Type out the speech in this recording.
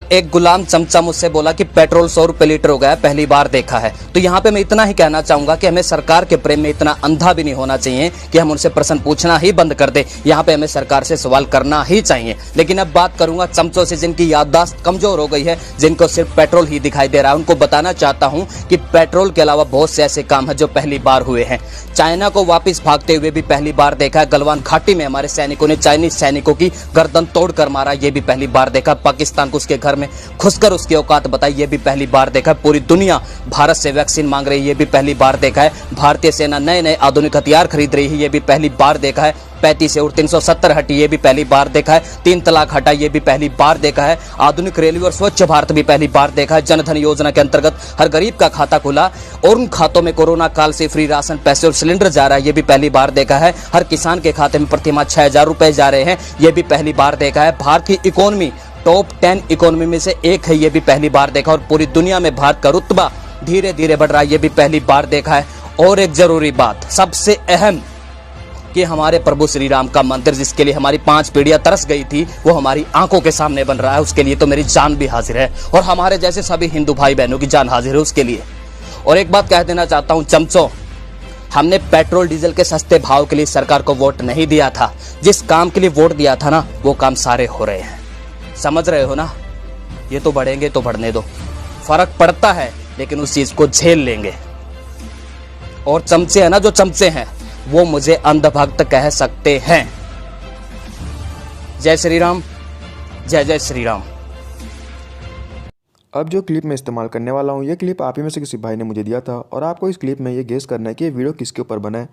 एक गुलाम चमचा मुझसे बोला कि पेट्रोल 100 रुपए लीटर हो गया है, पहली बार देखा है। तो यहाँ पे मैं इतना ही कहना चाहूंगा कि हमें सरकार के प्रेम में इतना अंधा भी नहीं होना चाहिए कि हम उनसे प्रश्न पूछना ही बंद कर दे। यहाँ पे हमें सरकार से सवाल करना ही चाहिए। लेकिन अब बात करूंगा चमचों से जिनकी याददाश्त कमजोर हो गई है, जिनको सिर्फ पेट्रोल ही दिखाई दे रहा है। उनको बताना चाहता हूँ कि पेट्रोल के अलावा बहुत से ऐसे काम है जो पहली बार हुए हैं। चाइना को वापिस भागते हुए भी पहली बार देखा है। गलवान घाटी में हमारे सैनिकों ने चाइनीज सैनिकों की गर्दन तोड़कर मारा, ये भी पहली बार देखा। पाकिस्तान को उसके घर में घुसकर उसकी औकात बताई, ये भी पहली बार देखा है। पूरी दुनिया भारत से वैक्सीन मांग रही है, ये भी पहली बार देखा है। भारतीय सेना नए नए आधुनिक हथियार खरीद रही है, ये भी पहली बार देखा है। 35 से और 370 हटी, ये भी पहली बार देखा है। 3 तलाक हटा, ये भी पहली बार देखा है। आधुनिक रेलवे और स्वच्छ भारत भी पहली बार देखा है। जनधन योजना के अंतर्गत हर गरीब का खाता खुला और उन खातों में कोरोना काल से फ्री राशन, पैसे और सिलेंडर जा रहा है, ये भी पहली बार देखा है। हर किसान के खाते में प्रतिमाह 6000 रुपए जा रहे हैं, ये भी पहली बार देखा है। भारत की इकोनॉमी टॉप 10 इकोनॉमी में से एक है, ये भी पहली बार देखा। और पूरी दुनिया में भारत का रुतबा धीरे धीरे बढ़ रहा है, ये भी पहली बार देखा है। और एक जरूरी बात, सबसे अहम, कि हमारे प्रभु श्री राम का मंदिर जिसके लिए हमारी 5 पीढ़ियां तरस गई थी, वो हमारी आंखों के सामने बन रहा है। उसके लिए तो मेरी जान भी हाजिर है और हमारे जैसे सभी हिंदू भाई बहनों की जान हाजिर है उसके लिए। और एक बात कह देना चाहता हूं चमचों, हमने पेट्रोल डीजल के सस्ते भाव के लिए सरकार को वोट नहीं दिया था। जिस काम के लिए वोट दिया था ना, वो काम सारे हो रहे हैं। समझ रहे हो ना? ये तो बढ़ेंगे तो बढ़ने दो, फर्क पड़ता है लेकिन उस चीज को झेल लेंगे। और चमचे है ना, जो चमचे हैं वो मुझे अंधभक्त कह सकते हैं। जय श्री राम, जय जय श्री राम। अब जो क्लिप मैं इस्तेमाल करने वाला हूँ, ये क्लिप आप ही में से किसी भाई ने मुझे दिया था और आपको इस क्लिप में ये गेस करना है कि ये वीडियो किसके ऊपर बना है।